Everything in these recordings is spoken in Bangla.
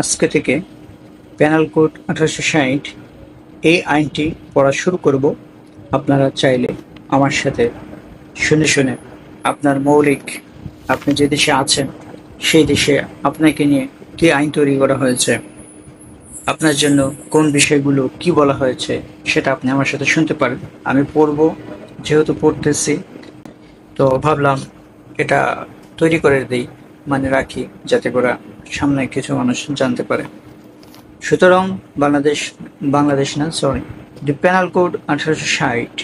আজকে থেকে পেনাল কোড 1860 এই আইনটি পড়া শুরু করব। আপনারা চাইলে আমার সাথে শুনে শুনে আপনার মৌলিক, আপনি যে দেশে আছেন সেই দেশে আপনাকে নিয়ে কি আইন তৈরি করা হয়েছে, আপনার জন্য কোন বিষয়গুলো কি বলা হয়েছে সেটা আপনি আমার সাথে শুনতে পারেন। আমি পড়ব, যেহেতু পড়তেছি তো ভাবলাম এটা তৈরি করে দিই, মানে রাখি, যাতে করে সামনে কিছু মানুষ জানতে পারে। সুতরাং বাংলাদেশ না, সরি, দি পেনাল কোড 1860,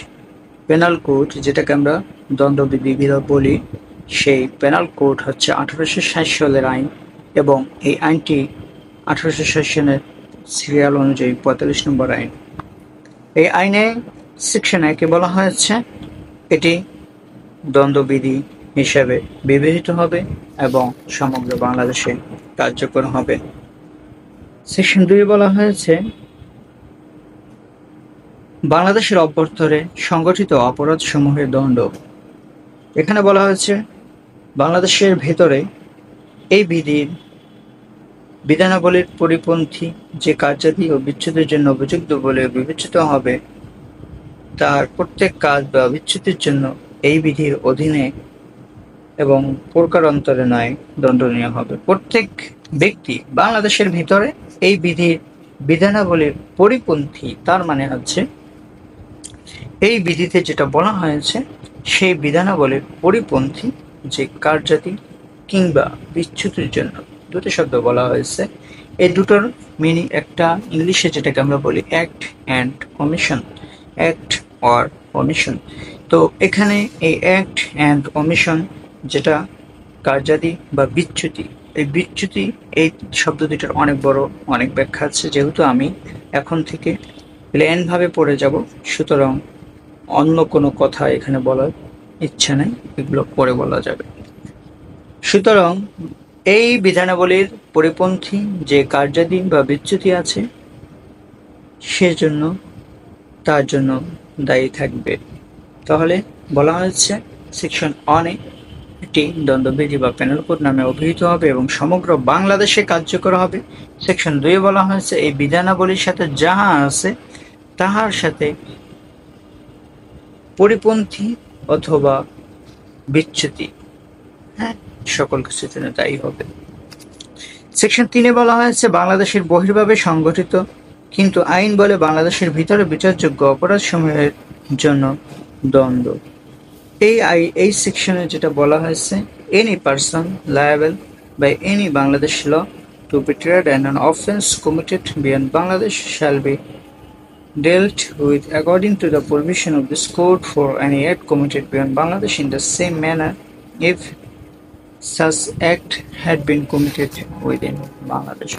পেনাল কোড যেটাকে আমরা দণ্ডবিধি বিধান বলি, সেই পেনাল কোড হচ্ছে 1860 সালের আইন এবং এই আইনটি 1860 সনের সিরিয়াল অনুযায়ী 45 নম্বর আইন। এই আইনে সেকশন 1-এ বলা হয়েছে এটি দণ্ডবিধি হিসেবে বিবেচিত হবে এবং সমগ্র বাংলাদেশে কার্যকর হবে। সেকশন 2-এ বলা হয়েছে বাংলাদেশের অভ্যন্তরে সংগঠিত অপরাধসমূহের দণ্ড। এখানে বলা হয়েছে বাংলাদেশের ভেতরে এই বিধানাবলীর পরিপন্থী যে কার্যাদি ও বিচ্ছেদের জন্য উপযুক্ত বলে বিবেচিত হবে, তার প্রত্যেক কাজ বা বিচ্ছেদের জন্য এই বিধির অধীনে এবং প্রকারান্তরে নয় দণ্ডনীয় হবে। প্রত্যেক ব্যক্তি বাংলাদেশের ভিতরে এই বিধানাবলীর পরিপন্থী, তার মানে হচ্ছে এই বিধিতে যেটা বলা হয়েছে সেই বিধানাবলীর পরিপন্থী যে কার্যাদি কিংবা বিচ্যুতির জন্য, দুটো শব্দ বলা হয়েছে। এই দুটোর মিনিং একটা ইংলিশে যেটাকে আমরা বলি act and commission, act or commission. তো এখানে এই অ্যাক্ট অ্যান্ড কমিশন যেটা কার্যাদি বা বিচ্যুতি, এই বিচ্যুতি এই শব্দ দুটোর অনেক বড় অনেক ব্যাখ্যা আছে। যেহেতু আমি এখন থেকে প্লেনভাবে পড়ে যাব, সুতরাং অন্য কোনো কথা এখানে বলার ইচ্ছা নেই, এগুলো পরে বলা যাবে। সুতরাং এই বিধানাবলীর পরিপন্থী যে কার্যাদি বা বিচ্যুতি আছে সেজন্য তার জন্য দায়ী থাকবে। তাহলে বলা হয়েছে সেকশন 1-এ এটি দণ্ডবিধি বা পেনাল কোড নামে অভিহিত হবে এবং সমগ্র বাংলাদেশে কার্যকর হবে। সেকশন 2-এ বলা হয়েছে এই বিধানাবলীর সাথে যাহা আছে তাহার সাথে পরিপন্থী অথবা বিচ্যুতি, সকল কিছুর জন্য দায়ী হবে। সেকশন 3-এ বলা হয়েছে বাংলাদেশের বহির্ভাবে সংগঠিত কিন্তু আইন বলে বাংলাদেশের ভিতরে বিচারযোগ্য অপরাধসমূহের জন্য দণ্ড। এই সেকশনে যেটা বলা হয়েছে, any person liable by any Bangladesh law to be tried and an offence committed beyond Bangladesh shall be dealt with according to the provision of this code for any act committed beyond Bangladesh in the same manner if such act had been committed within Bangladesh.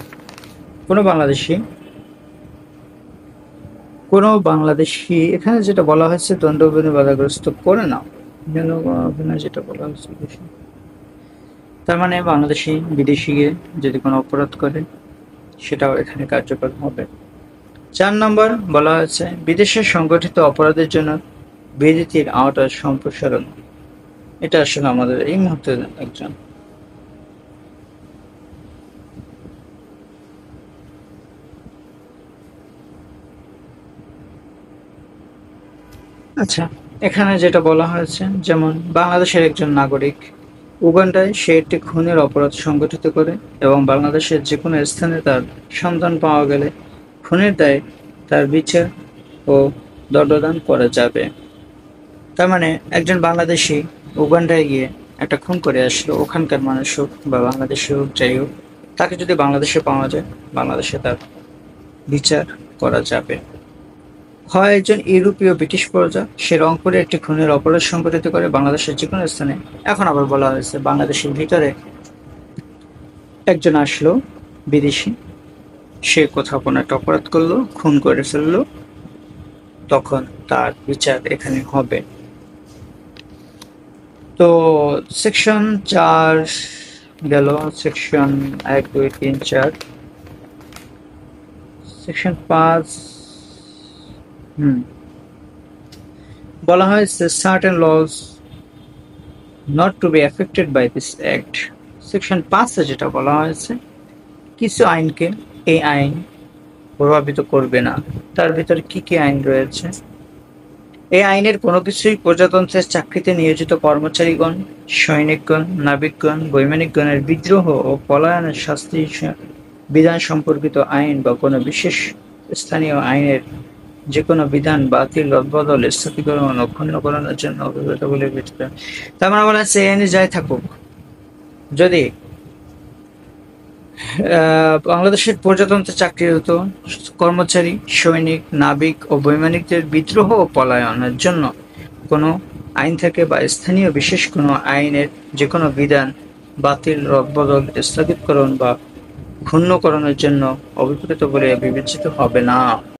কোনো বাংলাদেশি এখানে যেটা বলা হয়েছে দণ্ডবিধি বাধাগ্রস্ত করে নাও, যেটা বলা হয়েছে তার মানে বাংলাদেশি বিদেশি গিয়ে যদি কোনো অপরাধ করে সেটাও এখানে কার্যকর হবে। 4 নম্বর বলা হয়েছে বিদেশে সংগঠিত অপরাধের জন্য বিধির আওতার সম্প্রসারণ। এটা আসলে আমাদের এই মুহূর্তে একজন আচ্ছা, এখানে যেটা বলা হয়েছে, যেমন বাংলাদেশের একজন নাগরিক উগান্ডায় সে একটি খুনের অপরাধ সংগঠিত করে এবং বাংলাদেশের যে কোনো স্থানে তার সন্ধান পাওয়া গেলে খুনের দায়ে তার বিচার ও দণ্ডদান করা যাবে। তার মানে একজন বাংলাদেশি উগান্ডায় গিয়ে একটা খুন করে আসলো, ওখানকার মানুষ হোক বা বাংলাদেশি হোক, যাই হোক, তাকে যদি বাংলাদেশে পাওয়া যায় বাংলাদেশে তার বিচার করা যাবে। হয় একজন ইউরোপীয় ব্রিটিশ প্রজা, সে রংপুরে একটি খুনের অপরাধ সংঘটিত করে বাংলাদেশের যে কোনো স্থানে। এখন আবার বলা হয়েছে বাংলাদেশের ভিতরে একজন আসলো বিদেশি, সে কোথাও কোনো একটা অপরাধ করলো, খুন করে ফেললো, তখন তার বিচার এখানে হবে। তো সেকশন 4 গেল, সেকশন 1, 2, 3, 4, সেকশন 5 বলা হয়েছে certain laws not to be affected by this act। Section 5-এ যেটা বলা হয়েছে কিছু আইনকে এই আইন প্রভাবিত করবে না। তার ভিতরে কি কি আইন রয়েছে? এই আইনের কোনো কিছুই প্রজাতন্ত্রের চাকরিতে নিয়োজিত কর্মচারীগণ, সৈনিকগণ, নাবিকগণ, বৈমানিকগণের বিদ্রোহ ও পলায়নের শাস্তি বিধান সম্পর্কিত আইন বা কোনো বিশেষ স্থানীয় আইনের যে কোনো বিধান বাতিল, রদবদল, স্থগিতকরণ ও ক্ষুণ্ণকরণের জন্য অভিপ্রেত বলে বিবেচিত। তার মানে বলা হচ্ছে, এই আইনে যাই থাকুক, যদি বাংলাদেশের প্রজাতন্ত্রে চাকরিরত কর্মচারী, সৈনিক, নাবিক ও বৈমানিকদের বিদ্রোহ ও পলায়নের জন্য কোনো আইন থাকে বা স্থানীয় বিশেষ কোনো আইনের যে কোনো বিধান বাতিল, রদবদল, স্থগিতকরণ বা ক্ষুণ্ণকরণের জন্য অভিপ্রেত বলে বিবেচিত হবে না।